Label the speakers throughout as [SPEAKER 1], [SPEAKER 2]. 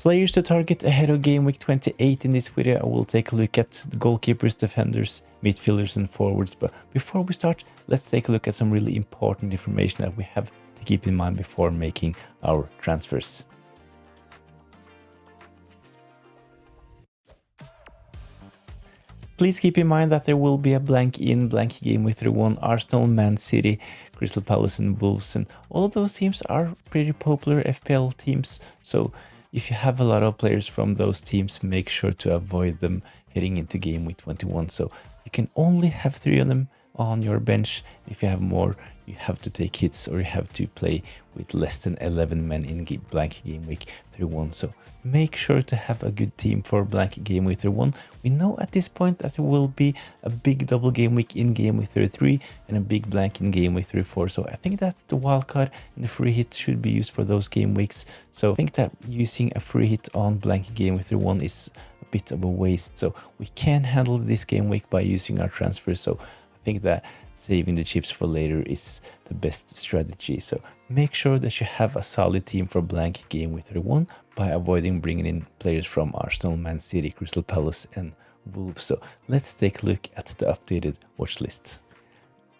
[SPEAKER 1] Players to target ahead of game week 28. In this video, I will take a look at the goalkeepers, defenders, midfielders and forwards. But before we start, let's take a look at some really important information that we have to keep in mind before making our transfers. Please keep in mind that there will be a blank game week 31, Arsenal, Man City, Crystal Palace and Wolves, and all of those teams are pretty popular FPL teams. So if you have a lot of players from those teams, make sure to avoid them heading into game week 21. So you can only have 3 of them on your bench. If you have more, you have to take hits or you have to play with less than 11 men in blank game week 31. So make sure to have a good team for blank game week 31. We know at this point that there will be a big double game week in game week 33 and a big blank in game week 34. So I think that the wildcard and the free hit should be used for those game weeks. So I think that using a free hit on blank game week 31 is a bit of a waste. So we can handle this game week by using our transfers. So I think that saving the chips for later is the best strategy. So make sure that you have a solid team for blank game week 31 by avoiding bringing in players from Arsenal, Man City, Crystal Palace and Wolves. So let's take a look at the updated watch list.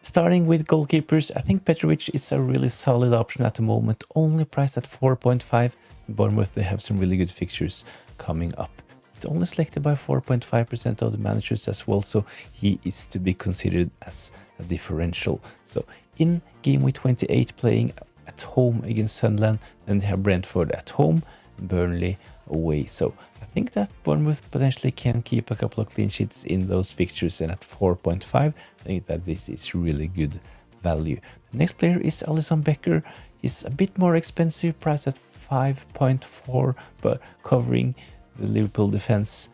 [SPEAKER 1] Starting with goalkeepers, I think Petrovic is a really solid option at the moment, only priced at 4.5. Bournemouth, they have some really good fixtures coming up. It's only selected by 4.5% of the managers as well, so he is to be considered as a differential. So in game week 28, playing at home against Sunderland, then they have Brentford at home, Burnley away. So I think that Bournemouth potentially can keep a couple of clean sheets in those fixtures, and at 4.5, I think that this is really good value. The next player is Alisson Becker. He's a bit more expensive, priced at 5.4, but covering the Liverpool defense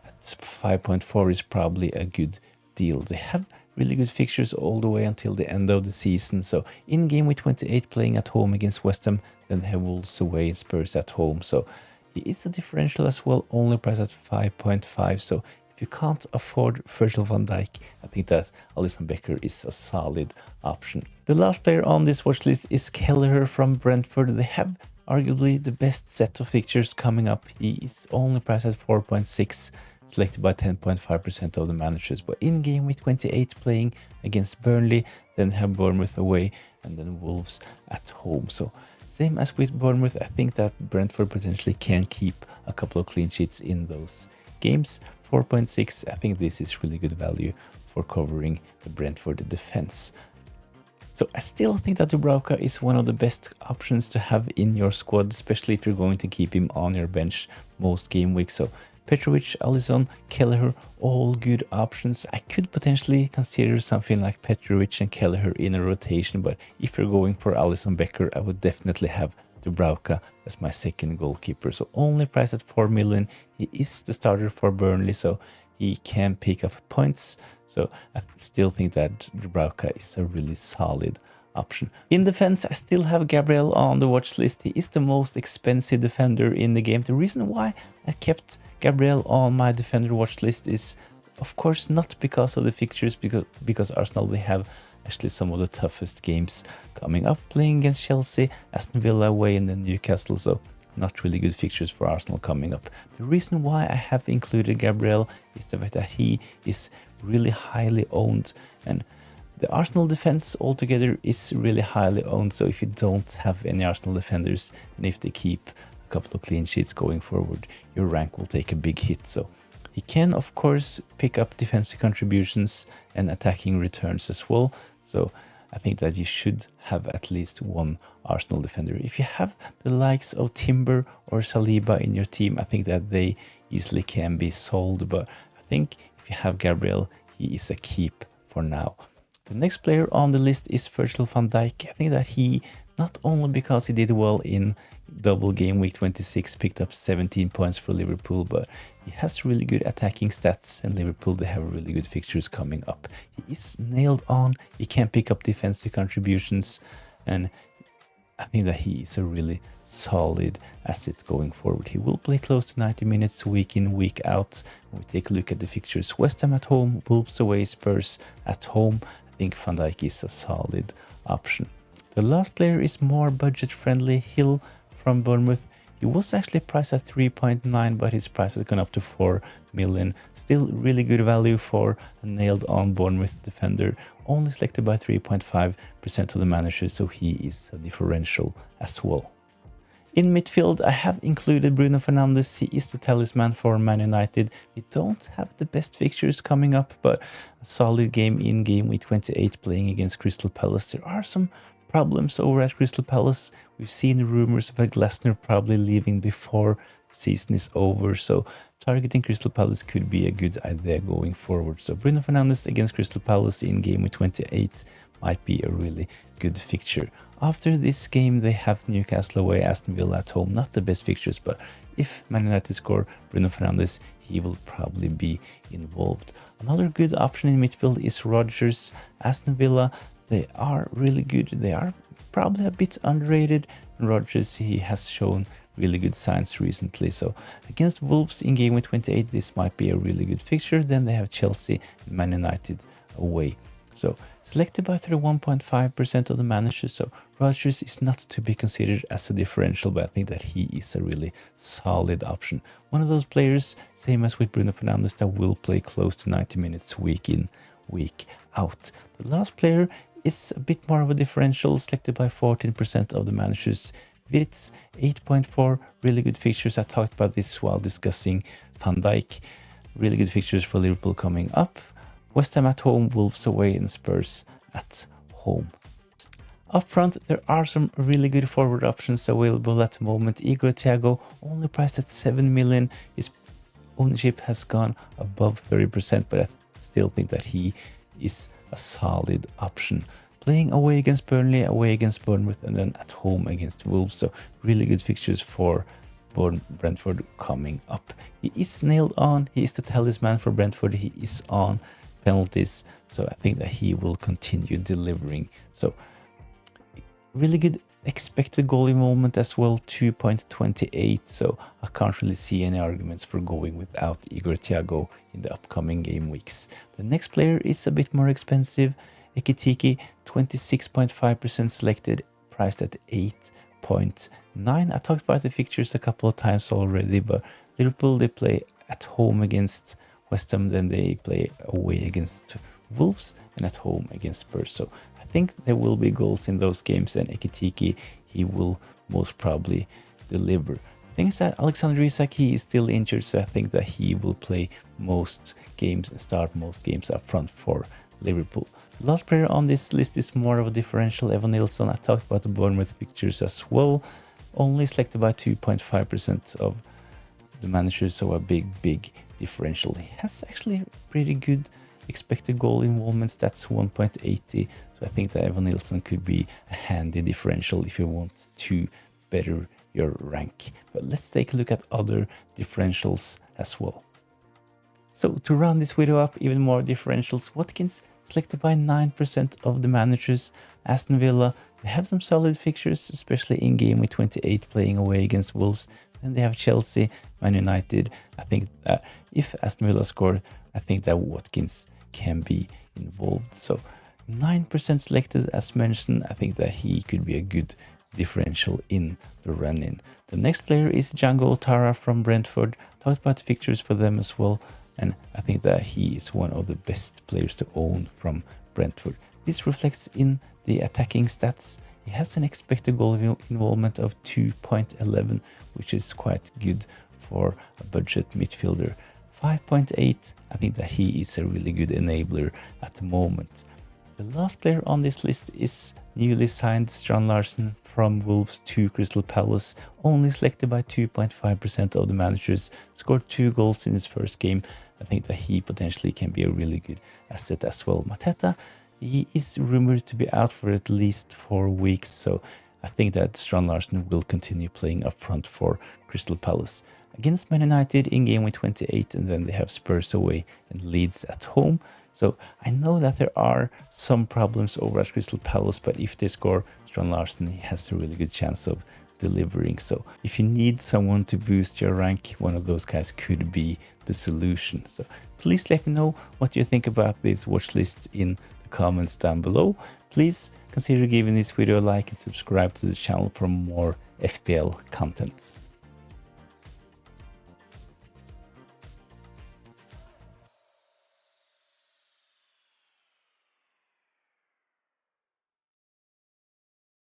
[SPEAKER 1] at 5.4 is probably a good deal. They have really good fixtures all the way until the end of the season. So in game week 28, playing at home against West Ham, then they have Wolves away and Spurs at home. So he is a differential as well, only priced at 5.5. So if you can't afford Virgil van Dijk, I think that Alisson Becker is a solid option. The last player on this watch list is Kelleher from Brentford. They have arguably the best set of fixtures coming up. He is only priced at 4.6, selected by 10.5% of the managers. But in game week 28, playing against Burnley, then have Bournemouth away and then Wolves at home. So same as with Bournemouth, I think that Brentford potentially can keep a couple of clean sheets in those games. 4.6, I think this is really good value for covering the Brentford defense. So I still think that Dubravka is one of the best options to have in your squad, especially if you're going to keep him on your bench most game weeks. So Petrovic, Alisson, Kelleher, all good options. I could potentially consider something like Petrovic and Kelleher in a rotation, but if you're going for Alisson Becker, I would definitely have Dubravka as my second goalkeeper. So only priced at 4 million. He is the starter for Burnley, so he can pick up points. So I still think that Dubravka is a really solid option. In defense, I still have Gabriel on the watch list. He is the most expensive defender in the game. The reason why I kept Gabriel on my defender watch list is, of course, not because of the fixtures, because Arsenal, they have actually some of the toughest games coming up, playing against Chelsea, Aston Villa away and then Newcastle. So not really good fixtures for Arsenal coming up. The reason why I have included Gabriel is the fact that he is really highly owned, and the Arsenal defense altogether is really highly owned. So if you don't have any Arsenal defenders, and if they keep a couple of clean sheets going forward, your rank will take a big hit. So he can, of course, pick up defensive contributions and attacking returns as well. So I think that you should have at least one Arsenal defender. If you have the likes of Timber or Saliba in your team, I think that they easily can be sold. But I think if you have Gabriel, he is a keep for now. The next player on the list is Virgil van Dijk. I think that he, not only because he did well in double game week 26, picked up 17 points for Liverpool, but he has really good attacking stats, and Liverpool, they have really good fixtures coming up. He is nailed on, he can pick up defensive contributions, and I think that he is a really solid asset going forward. He will play close to 90 minutes week in, week out. When we take a look at the fixtures, West Ham at home, Wolves away, Spurs at home, I think Van Dijk is a solid option. The last player is more budget friendly, Hill from Bournemouth. He was actually priced at 3.9, but his price has gone up to 4 million. Still really good value for a nailed on Bournemouth defender, only selected by 3.5% of the managers, so he is a differential as well. In midfield, I have included Bruno Fernandes. He is the talisman for Man United. They don't have the best fixtures coming up, but a solid game in game week 28 playing against Crystal Palace. There are some problems over at Crystal Palace. We've seen rumors about Glasner probably leaving before the season is over, so targeting Crystal Palace could be a good idea going forward. So Bruno Fernandes against Crystal Palace in game week 28 might be a really good fixture. After this game, they have Newcastle away, Aston Villa at home. Not the best fixtures, but if Man United score Bruno Fernandes, he will probably be involved. Another good option in midfield is Rodgers. Aston Villa, they are really good. They are probably a bit underrated. Rodgers, he has shown really good signs recently. So against Wolves in game week 28, this might be a really good fixture. Then they have Chelsea and Man United away. So selected by 31.5% of the managers, so Rodgers is not to be considered as a differential, but I think that he is a really solid option. One of those players, same as with Bruno Fernandes, that will play close to 90 minutes week in, week out. The last player is a bit more of a differential, selected by 14% of the managers. Wirtz, 8.4, really good fixtures. I talked about this while discussing Van Dijk. Really good fixtures for Liverpool coming up. West Ham at home, Wolves away, and Spurs at home. Up front, there are some really good forward options available at the moment. Igor Thiago, only priced at 7 million. His ownership has gone above 30%, but I still think that he is a solid option. Playing away against Burnley, away against Bournemouth, and then at home against Wolves. So really good fixtures for Brentford coming up. He is nailed on. He is the talisman for Brentford. He is on penalties, so I think that he will continue delivering. So really good expected goal involvement as well, 2.28, so I can't really see any arguments for going without Igor Thiago in the upcoming game weeks. The next player is a bit more expensive, Ekitike, 26.5% selected, priced at 8.9. I talked about the fixtures a couple of times already, but Liverpool, they play at home against West Ham, then they play away against Wolves and at home against Spurs. So I think there will be goals in those games, and Ekitike, he will most probably deliver. The thing is that Alexander Isak, he is still injured, so I think that he will play most games and start most games up front for Liverpool. The last player on this list is more of a differential, Evan Nilsson. I talked about the Bournemouth fixtures as well, only selected by 2.5% of the managers, so a big differential. He has actually pretty good expected goal involvement, that's 1.80, so I think that Evan Nilsson could be a handy differential if you want to better your rank. But let's take a look at other differentials as well. So to round this video up, even more differentials. Watkins, selected by 9% of the managers. Aston Villa, they have some solid fixtures, especially in game week 28 playing away against Wolves. Then they have Chelsea, Man United. I think that if Aston Villa score, I think that Watkins can be involved. So 9% selected as mentioned. I think that he could be a good differential in the run-in. The next player is Django Ouattara from Brentford. Talked about the fixtures for them as well, and I think that he is one of the best players to own from Brentford. This reflects in the attacking stats. He has an expected goal involvement of 2.11, which is quite good for a budget midfielder. 5.8, I think that he is a really good enabler at the moment. The last player on this list is newly signed Strand Larsen from Wolves to Crystal Palace, only selected by 2.5% of the managers, scored 2 goals in his first game. I think that he potentially can be a really good asset as well. Mateta, he is rumored to be out for at least 4 weeks, so I think that Strand Larsen will continue playing up front for Crystal Palace. Against Man United in game week 28, and then they have Spurs away and Leeds at home. So I know that there are some problems over at Crystal Palace, but if they score, Strand Larsen, he has a really good chance of delivering. So if you need someone to boost your rank, one of those guys could be the solution. So please let me know what you think about this watch list in the comments down below. Please consider giving this video a like and subscribe to the channel for more FPL content.